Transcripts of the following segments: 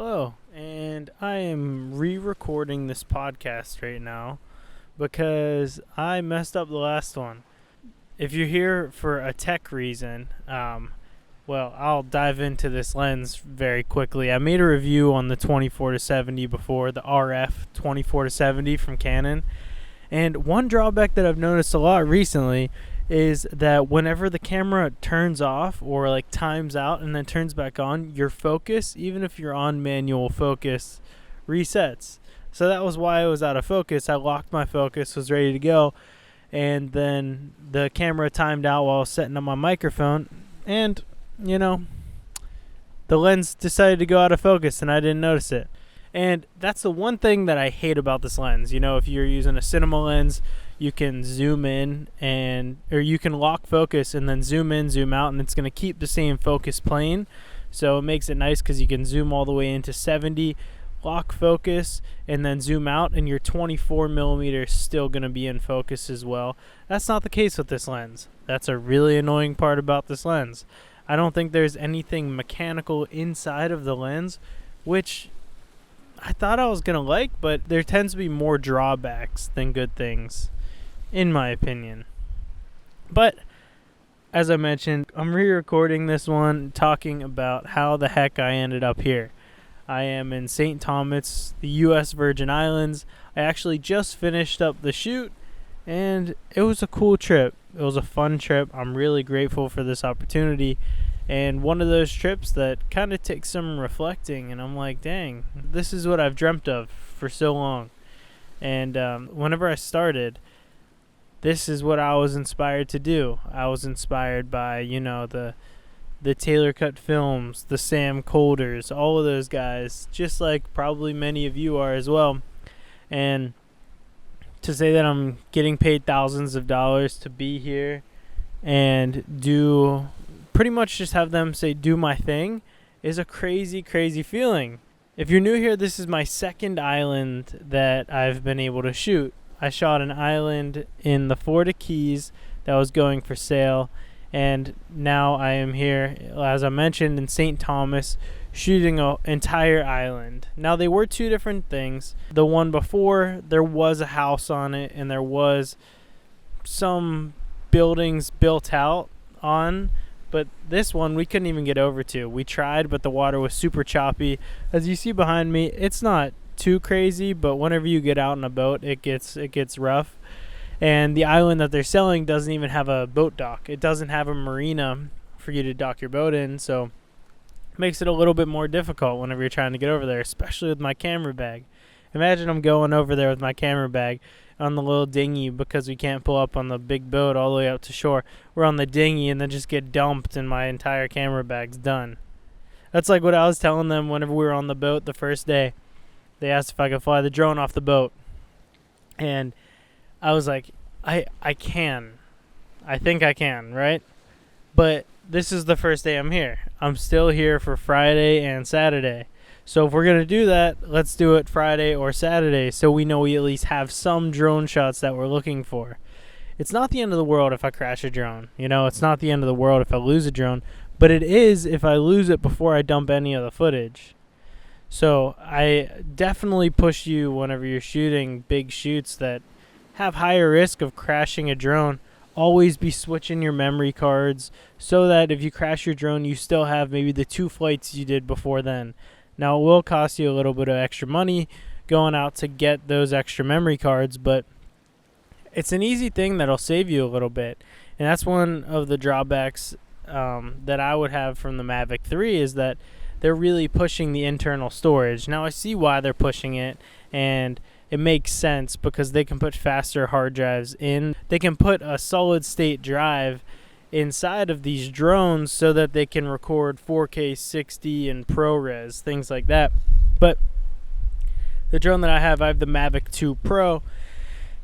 Hello, and I am re-recording this podcast right now because I messed up the last one. If you're here for a tech reason, well, I'll dive into this lens very quickly. I made a review on the 24-70 before, the RF 24-70 from Canon, and one drawback that I've noticed a lot recently is that whenever the camera turns off or like times out and then turns back on, your focus, even if you're on manual focus, resets. So that was why I was out of focus. I locked my focus, was ready to go, and then the camera timed out while I was setting up my microphone, and the lens decided to go out of focus and I didn't notice it. And that's the one thing that I hate about this lens. If you're using a cinema lens, you can zoom in or you can lock focus and then zoom in, zoom out, and it's going to keep the same focus plane. So it makes it nice because you can zoom all the way into 70, lock focus, and then zoom out, and your 24 millimeter is still going to be in focus as well. That's not the case with this lens. That's a really annoying part about this lens. I don't think there's anything mechanical inside of the lens, which I thought I was going to like, but there tends to be more drawbacks than good things, in my opinion. But as I mentioned, I'm re-recording this one talking about how the heck I ended up here. I am in St. Thomas, the U.S. Virgin Islands. I actually just finished up the shoot, and it was a cool trip. It was a fun trip. I'm really grateful for this opportunity. And one of those trips that kind of takes some reflecting, and I'm like, dang, this is what I've dreamt of for so long. And whenever I started, this is what I was inspired to do. I was inspired by, the Taylor Cut Films, the Sam Colders, all of those guys, just like probably many of you are as well. And to say that I'm getting paid thousands of dollars to be here and pretty much just have them say, do my thing, is a crazy, crazy feeling. If you're new here, this is my second island that I've been able to shoot. I shot an island in the Florida Keys that was going for sale, and now I am here, as I mentioned, in St. Thomas, shooting an entire island. Now, they were two different things. The one before, there was a house on it, and there was some buildings built out on, but this one we couldn't even get over to. We tried, but the water was super choppy. As you see behind me, it's not too crazy, but whenever you get out in a boat, it gets rough. And the island that they're selling doesn't even have a boat dock. It doesn't have a marina for you to dock your boat in, so it makes it a little bit more difficult whenever you're trying to get over there, especially with my camera bag. Imagine I'm going over there with my camera bag on the little dinghy because we can't pull up on the big boat all the way up to shore. We're on the dinghy and then just get dumped and my entire camera bag's done. That's like what I was telling them whenever we were on the boat the first day. They asked if I could fly the drone off the boat. And I was like, I can. I think I can, right? But this is the first day I'm here. I'm still here for Friday and Saturday. So if we're going to do that, let's do it Friday or Saturday so we know we at least have some drone shots that we're looking for. It's not the end of the world if I crash a drone. It's not the end of the world if I lose a drone. But it is if I lose it before I dump any of the footage. So I definitely push you whenever you're shooting big shoots that have higher risk of crashing a drone. Always be switching your memory cards so that if you crash your drone, you still have maybe the 2 flights you did before then. Now, it will cost you a little bit of extra money going out to get those extra memory cards, but it's an easy thing that'll save you a little bit. And that's one of the drawbacks that I would have from the Mavic 3 is that they're really pushing the internal storage. Now, I see why they're pushing it, and it makes sense because they can put faster hard drives in. They can put a solid-state drive inside of these drones so that they can record 4K 60 and ProRes, things like that. But the drone that I have the Mavic 2 Pro,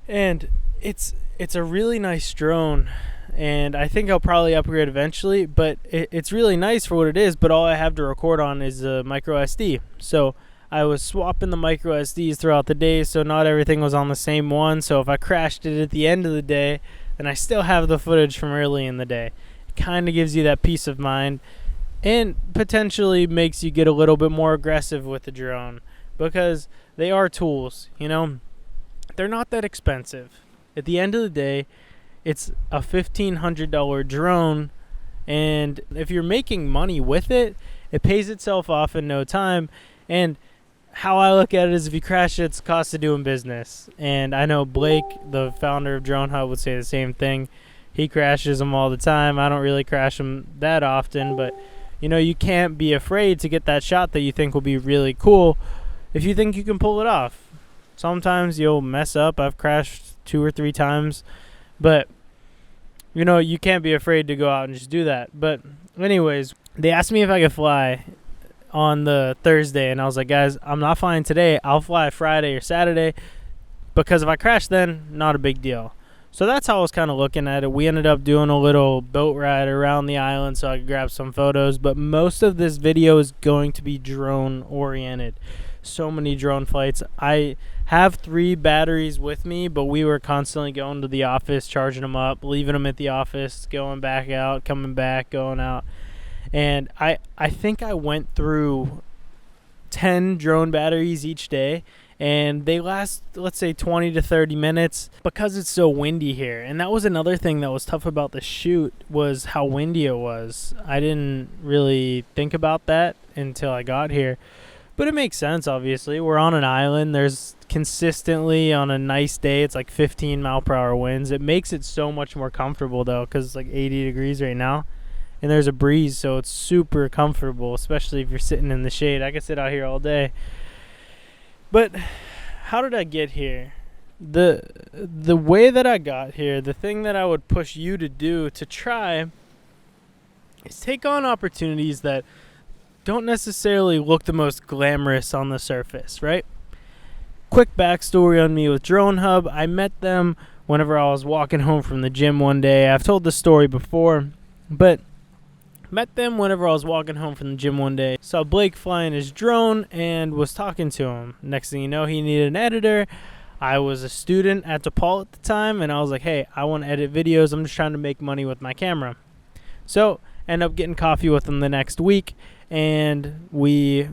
and it's a really nice drone, and I think I'll probably upgrade eventually, but it's really nice for what it is, but all I have to record on is a micro SD. So I was swapping the micro SDs throughout the day, so not everything was on the same one. So if I crashed it at the end of the day, then I still have the footage from early in the day. It kind of gives you that peace of mind. and potentially makes you get a little bit more aggressive with the drone, because they are tools, they're not that expensive. At the end of the day, it's a $1,500 drone, and if you're making money with it, it pays itself off in no time. And how I look at it is, if you crash it, it's the cost of doing business. And I know Blake, the founder of Drone Hub, would say the same thing. He crashes them all the time. I don't really crash them that often, but you can't be afraid to get that shot that you think will be really cool if you think you can pull it off. Sometimes you'll mess up. I've crashed 2 or 3 times, but you can't be afraid to go out and just do that. But anyways, they asked me if I could fly on the Thursday, and I was like, guys, I'm not flying today. I'll fly Friday or Saturday, because if I crash then, not a big deal. So that's how I was kind of looking at it. We ended up doing a little boat ride around the island so I could grab some photos, but most of this video is going to be drone oriented. So many drone flights. I have 3 batteries with me, but we were constantly going to the office, charging them up, leaving them at the office, going back out, coming back, going out. And I think I went through 10 drone batteries each day, and they last, let's say, 20 to 30 minutes because it's so windy here. And that was another thing that was tough about the shoot, was how windy it was. I didn't really think about that until I got here. But it makes sense, obviously. We're on an island. There's consistently, on a nice day, it's like 15 mile per hour winds. It makes it so much more comfortable, though, because it's like 80 degrees right now. And there's a breeze, so it's super comfortable, especially if you're sitting in the shade. I could sit out here all day. But how did I get here? The way that I got here, the thing that I would push you to do, to try, is take on opportunities that don't necessarily look the most glamorous on the surface, right? Quick backstory on me with Drone Hub. I met them whenever I was walking home from the gym one day. I've told this story before, but met them whenever I was walking home from the gym one day. Saw Blake flying his drone and was talking to him. Next thing you know, he needed an editor. I was a student at DePaul at the time, and I was like, hey, I want to edit videos. I'm just trying to make money with my camera. So end up getting coffee with him the next week, and we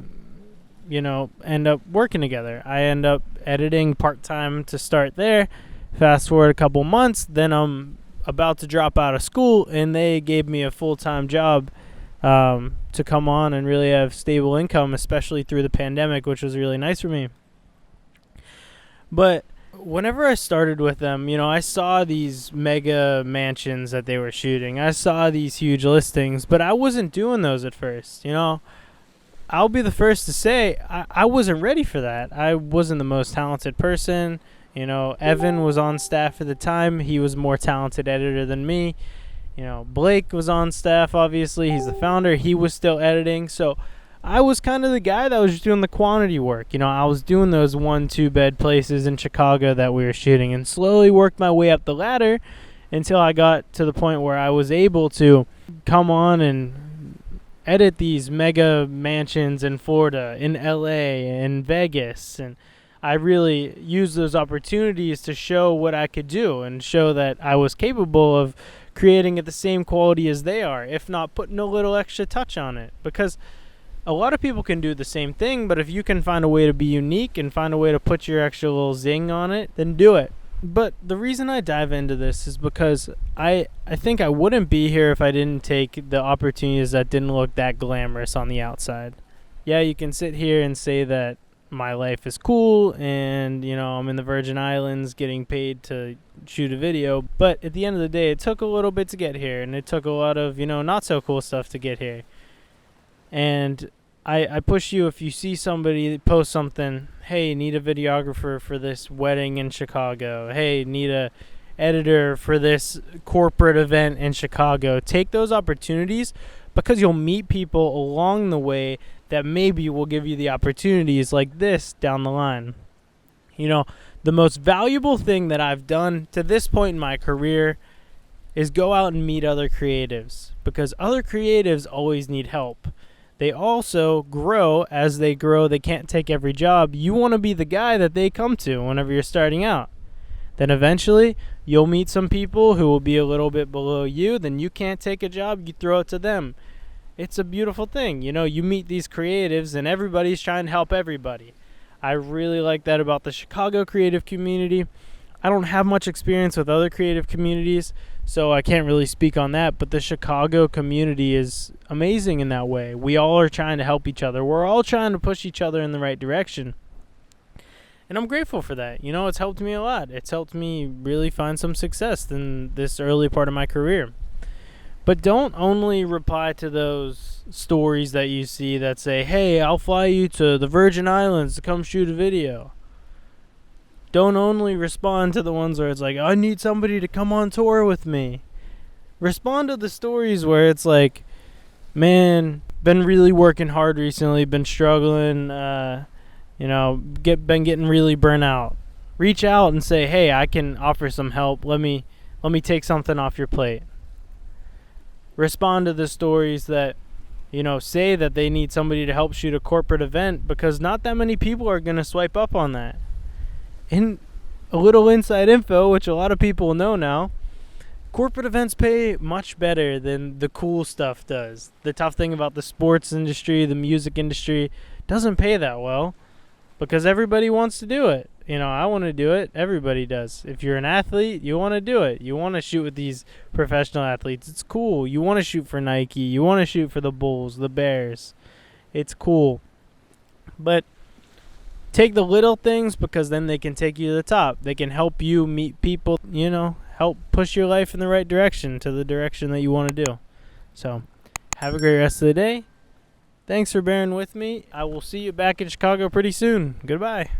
end up working together. I end up editing part-time to start there. Fast forward a couple months, then I'm about to drop out of school, and they gave me a full-time job to come on and really have stable income, especially through the pandemic, which was really nice for me. But whenever I started with them, I saw these mega mansions that they were shooting. I saw these huge listings, but I wasn't doing those at first. I'll be the first to say I wasn't ready for that. I wasn't the most talented person. Evan was on staff at the time. He was a more talented editor than me. Blake was on staff, obviously. He's the founder. He was still editing. So I was kind of the guy that was just doing the quantity work. I was doing those 1-2 bed places in Chicago that we were shooting, and slowly worked my way up the ladder until I got to the point where I was able to come on and edit these mega mansions in Florida, in LA, in Vegas, and I really used those opportunities to show what I could do and show that I was capable of creating at the same quality as they are, if not putting a little extra touch on it. Because a lot of people can do the same thing, but if you can find a way to be unique and find a way to put your extra little zing on it, then do it. But the reason I dive into this is because I think I wouldn't be here if I didn't take the opportunities that didn't look that glamorous on the outside. Yeah, you can sit here and say that my life is cool and I'm in the Virgin Islands getting paid to shoot a video, but at the end of the day, it took a little bit to get here, and it took a lot of not so cool stuff to get here. And I push you, if you see somebody post something, hey, need a videographer for this wedding in Chicago, hey, need a editor for this corporate event in Chicago, take those opportunities, because you'll meet people along the way that maybe will give you the opportunities like this down the line. The most valuable thing that I've done to this point in my career is go out and meet other creatives, because other creatives always need help. They also grow. As they grow, they can't take every job. You want to be the guy that they come to whenever you're starting out. Then eventually, you'll meet some people who will be a little bit below you. Then you can't take a job, you throw it to them. it's a beautiful thing. You know, you meet these creatives and everybody's trying to help everybody. I really like that about the Chicago creative community. I don't have much experience with other creative communities, so I can't really speak on that, but the Chicago community is amazing in that way. We all are trying to help each other. We're all trying to push each other in the right direction. And I'm grateful for that. You know, it's helped me a lot. It's helped me really find some success in this early part of my career. But don't only reply to those stories that you see that say, hey, I'll fly you to the Virgin Islands to come shoot a video. Don't only respond to the ones where it's like, I need somebody to come on tour with me. Respond to the stories where it's like, man, been really working hard recently, been struggling, been getting really burnt out. Reach out and say, hey, I can offer some help. Let me take something off your plate. Respond to the stories that, say that they need somebody to help shoot a corporate event, because not that many people are going to swipe up on that. And a little inside info, which a lot of people know now, corporate events pay much better than the cool stuff does. The tough thing about the sports industry, the music industry, doesn't pay that well because everybody wants to do it. I want to do it. Everybody does. If you're an athlete, you want to do it. You want to shoot with these professional athletes. It's cool. You want to shoot for Nike. You want to shoot for the Bulls, the Bears. It's cool. But take the little things, because then they can take you to the top. They can help you meet people, help push your life in the right direction, to the direction that you want to do. So, have a great rest of the day. Thanks for bearing with me. I will see you back in Chicago pretty soon. Goodbye.